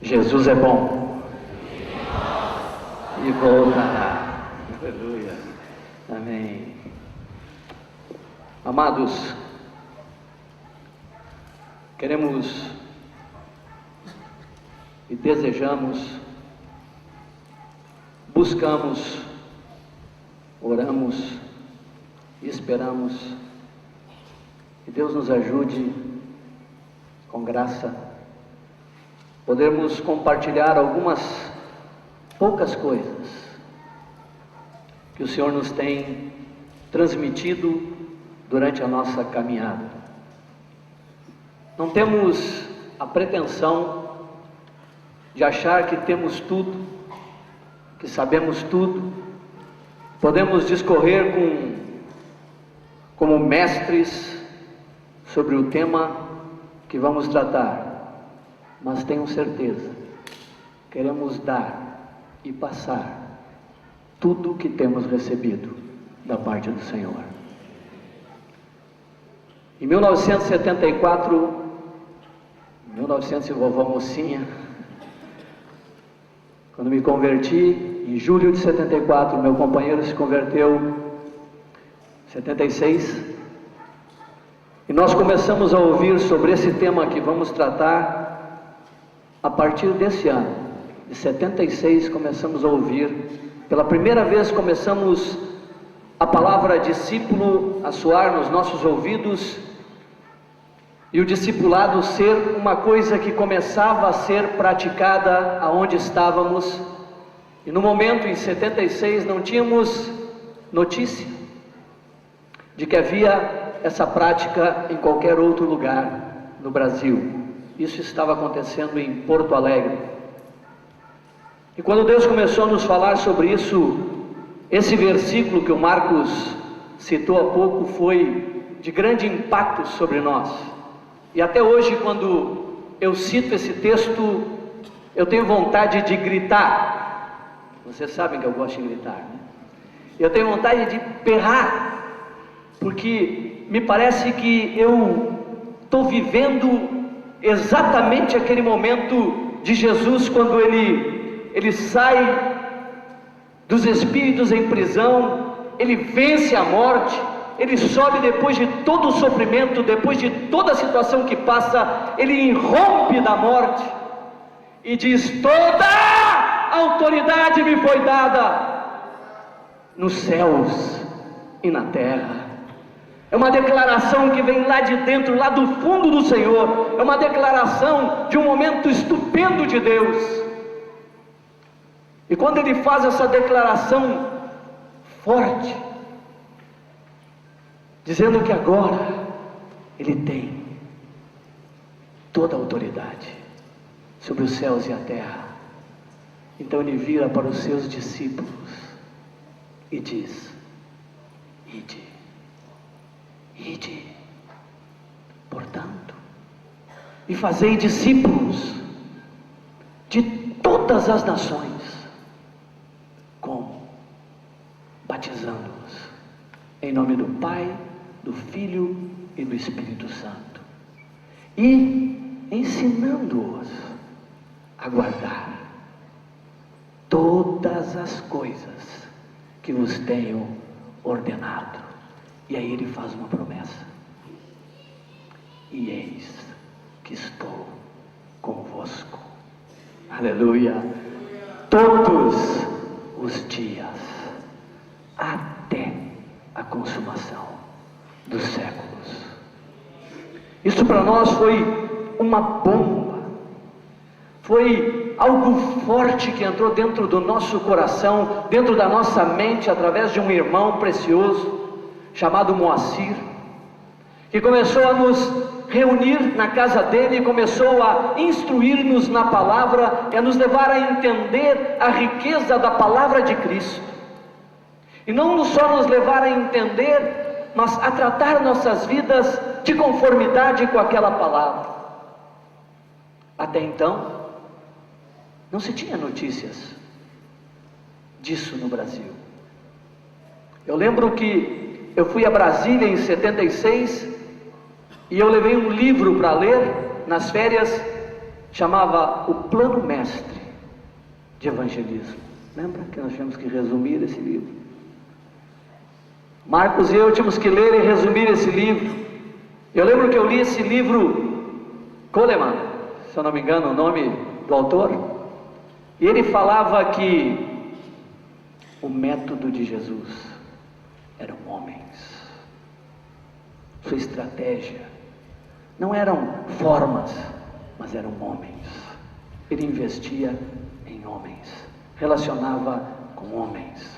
Jesus é bom e voltará. Aleluia. Amém. Amados, queremos e desejamos, buscamos, oramos e esperamos que Deus nos ajude com graça, podermos compartilhar algumas poucas coisas que o Senhor nos tem transmitido durante a nossa caminhada. Não temos a pretensão de achar que temos tudo, que sabemos tudo, podemos discorrer como mestres sobre o tema que vamos tratar, mas tenho certeza, queremos dar e passar tudo o que temos recebido da parte do Senhor. Em 1974, e vovó mocinha, quando me converti, em julho de 74, meu companheiro se converteu em 76, e nós começamos a ouvir sobre esse tema que vamos tratar a partir desse ano, de 76, começamos a ouvir, pela primeira vez começamos a palavra discípulo a soar nos nossos ouvidos, e o discipulado ser uma coisa que começava a ser praticada aonde estávamos, e no momento em 76 não tínhamos notícia de que havia essa prática em qualquer outro lugar no Brasil. Isso estava acontecendo em Porto Alegre. E quando Deus começou a nos falar sobre isso, esse versículo que o Marcos citou há pouco foi de grande impacto sobre nós. E até hoje, quando eu cito esse texto, eu tenho vontade de gritar. Vocês sabem que eu gosto de gritar, né? Eu tenho vontade de berrar, porque me parece que eu estou vivendo exatamente aquele momento de Jesus, quando ele sai dos espíritos em prisão, ele vence a morte, ele sobe depois de todo o sofrimento, depois de toda a situação que passa, ele irrompe da morte e diz: toda a autoridade me foi dada nos céus e na terra. É uma declaração que vem lá de dentro, lá do fundo do Senhor, é uma declaração de um momento estupendo de Deus. E quando ele faz essa declaração forte, dizendo que agora ele tem toda a autoridade sobre os céus e a terra, então ele vira para os seus discípulos e diz: ide, portanto, e fazei discípulos de todas as nações. Como? Batizando-os em nome do Pai, do Filho e do Espírito Santo, e ensinando-os a guardar todas as coisas que vos tenho ordenado. E aí ele faz uma promessa: e eis que estou convosco, aleluia, todos os dias, até a consumação dos séculos. Isso para nós foi uma bomba, foi algo forte que entrou dentro do nosso coração, dentro da nossa mente, através de um irmão precioso chamado Moacir, que começou a nos reunir na casa dele, começou a instruir-nos na palavra, e a nos levar a entender a riqueza da palavra de Cristo, e não só nos levar a entender, mas a tratar nossas vidas de conformidade com aquela palavra. Até então, não se tinha notícias disso no Brasil. Eu lembro que eu fui a Brasília em 76 e eu levei um livro para ler nas férias, chamava O Plano Mestre de Evangelismo. Lembra que nós tivemos que resumir esse livro? Marcos e eu tínhamos que ler e resumir esse livro. Eu lembro que eu li esse livro, Coleman, se eu não me engano o nome do autor, e ele falava que o método de Jesus eram homens. Sua estratégia não eram formas, mas eram homens. Ele investia em homens, relacionava com homens.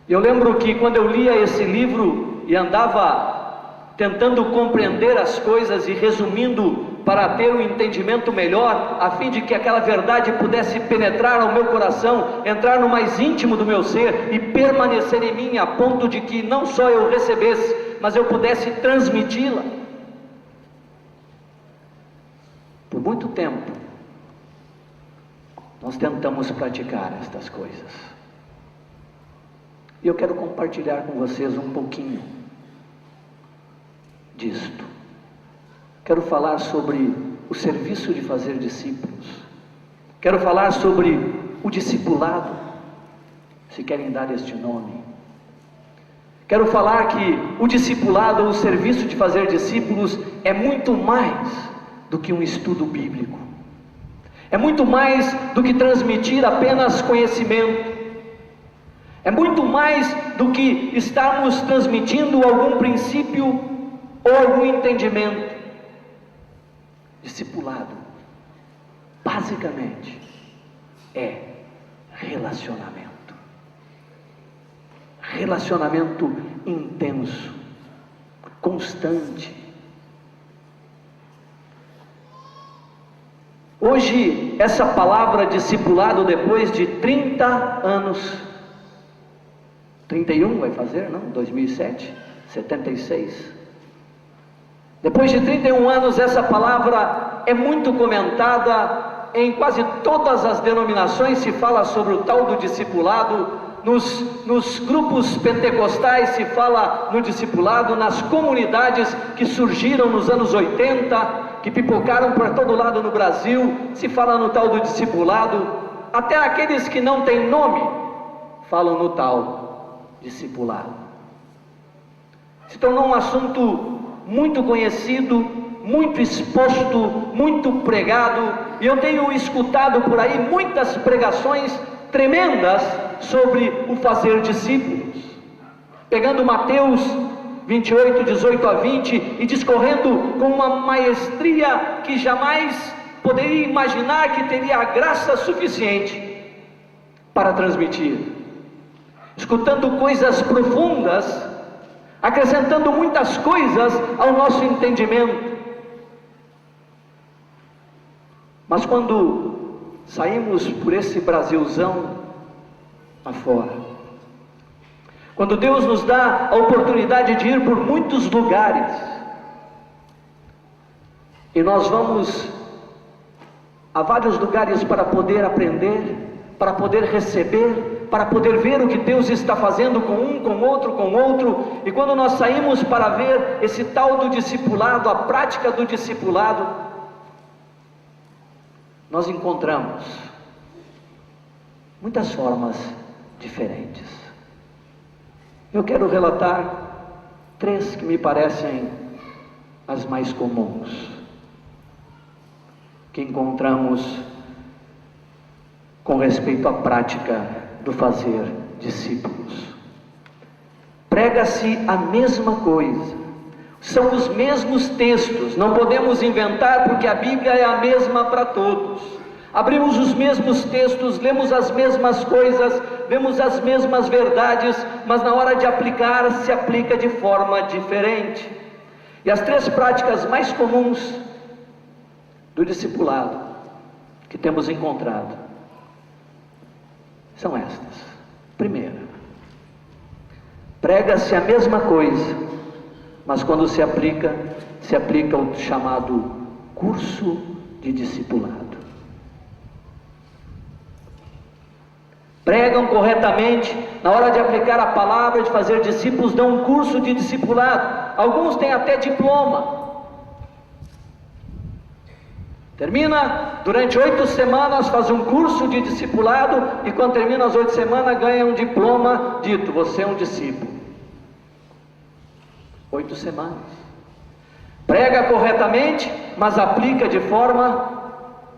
Eu lembro que quando eu lia esse livro e andava tentando compreender as coisas e resumindo para ter um entendimento melhor, a fim de que aquela verdade pudesse penetrar ao meu coração, entrar no mais íntimo do meu ser e permanecer em mim, a ponto de que não só eu recebesse, mas eu pudesse transmiti-la. Por muito tempo nós tentamos praticar estas coisas, e eu quero compartilhar com vocês um pouquinho disto. Quero falar sobre o serviço de fazer discípulos. Quero falar sobre o discipulado, se querem dar este nome. Quero falar que o discipulado, o serviço de fazer discípulos, é muito mais do que um estudo bíblico. É muito mais do que transmitir apenas conhecimento. É muito mais do que estarmos transmitindo algum princípio ou algum entendimento. Discipulado, basicamente, é relacionamento. Relacionamento intenso, constante. Hoje, essa palavra discipulado, depois de 30 anos, 31 vai fazer, não? 2007, 76. Depois de 31 anos, essa palavra é muito comentada em quase todas as denominações. Se fala sobre o tal do discipulado, nos grupos pentecostais se fala no discipulado, nas comunidades que surgiram nos anos 80, que pipocaram por todo lado no Brasil, se fala no tal do discipulado. Até aqueles que não têm nome, falam no tal discipulado. Se tornou um assunto muito conhecido, muito exposto, muito pregado, e eu tenho escutado por aí muitas pregações tremendas sobre o fazer discípulos, pegando Mateus 28, 18 a 20 e discorrendo com uma maestria que jamais poderia imaginar que teria a graça suficiente para transmitir, escutando coisas profundas, acrescentando muitas coisas ao nosso entendimento. Mas quando saímos por esse Brasilzão afora, quando Deus nos dá a oportunidade de ir por muitos lugares, e nós vamos a vários lugares para poder aprender, para poder receber, para poder ver o que Deus está fazendo com um, com outro, e quando nós saímos para ver esse tal do discipulado, a prática do discipulado, nós encontramos muitas formas diferentes. Eu quero relatar 3 que me parecem as mais comuns, que encontramos com respeito à prática do fazer discípulos. Prega-se a mesma coisa, são os mesmos textos, não podemos inventar, porque a Bíblia é a mesma para todos. Abrimos os mesmos textos, lemos as mesmas coisas, vemos as mesmas verdades, mas na hora de aplicar, se aplica de forma diferente. E as 3 práticas mais comuns do discipulado que temos encontrado são estas. Primeira, prega-se a mesma coisa, mas quando se aplica o chamado curso de discipulado. Pregam corretamente, na hora de aplicar a palavra, de fazer discípulos, dão um curso de discipulado. Alguns têm até diploma. Termina durante 8 semanas, faz um curso de discipulado, e quando termina as 8 semanas, ganha um diploma dito: você é um discípulo. 8 semanas. Prega corretamente, mas aplica de forma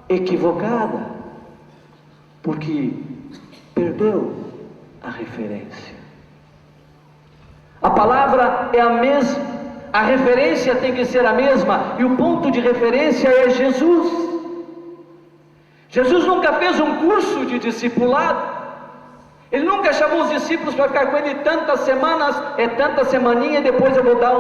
equivocada, porque perdeu a referência. A palavra é a mesma, a referência tem que ser a mesma, e o ponto de referência é Jesus. Jesus nunca fez um curso de discipulado, ele nunca chamou os discípulos para ficar com ele tantas semanas, tanta semaninha, e depois eu vou dar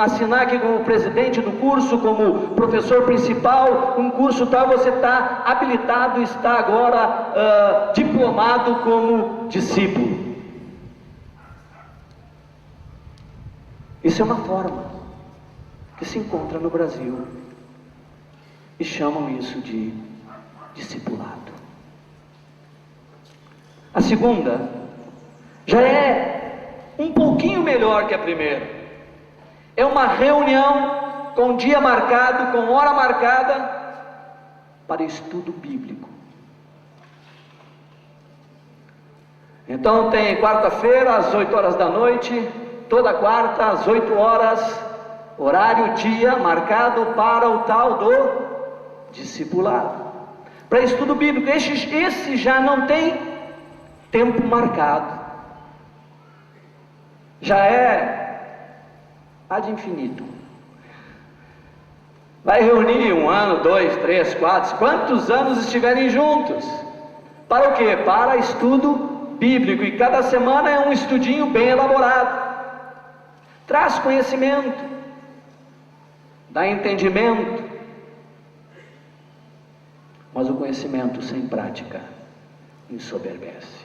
assinar aqui como presidente do curso, como professor principal, um curso tal, você está habilitado, está agora diplomado como discípulo. Isso é uma forma que se encontra no Brasil, e chamam isso de discipulado. A segunda já é um pouquinho melhor que a primeira. É uma reunião com dia marcado, com hora marcada, para estudo bíblico. Então tem quarta-feira às 8 horas da noite, toda quarta às 8 horas, horário, dia marcado para o tal do discipulado, para estudo bíblico. Esse já não tem tempo marcado, já é ad infinitum. Vai reunir 1 ano, 2, 3, 4, quantos anos estiverem juntos. Para o quê? Para estudo bíblico, e cada semana é um estudinho bem elaborado. Traz conhecimento, dá entendimento, mas o conhecimento sem prática ensoberbece.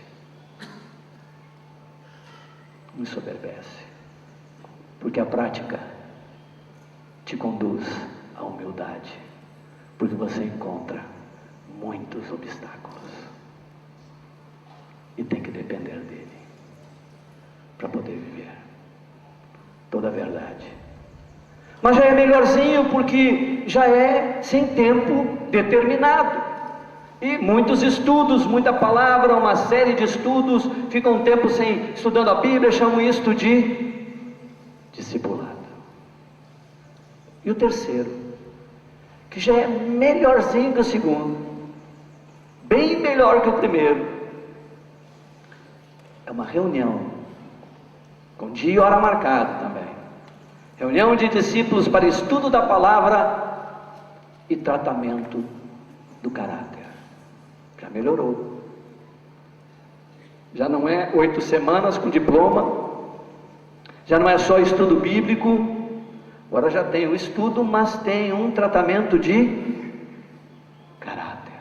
Ensoberbece, porque a prática te conduz à humildade, porque você encontra muitos obstáculos e tem que depender dele para poder viver toda a verdade. Mas já é melhorzinho, porque já é sem tempo determinado. E muitos estudos, muita palavra, uma série de estudos, ficam um tempo sem estudando a Bíblia, chamam isto de discipulado. E o terceiro, que já é melhorzinho que o segundo, bem melhor que o primeiro, é uma reunião com dia e hora marcada também. Reunião de discípulos para estudo da palavra e tratamento do caráter. Já melhorou. Já não é 8 semanas com diploma, já não é só estudo bíblico, agora já tem o estudo, mas tem um tratamento de caráter.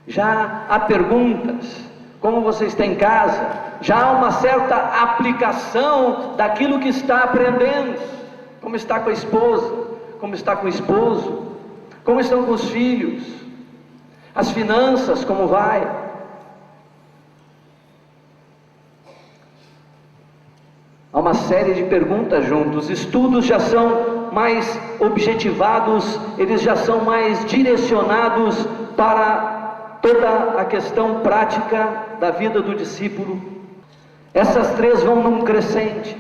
Já há perguntas, como você está em casa, já há uma certa aplicação daquilo que está aprendendo, como está com a esposa, como está com o esposo, como estão com os filhos, as finanças, como vai? Há uma série de perguntas juntos. Os estudos já são mais objetivados, eles já são mais direcionados para toda a questão prática da vida do discípulo. Essas três vão num crescente.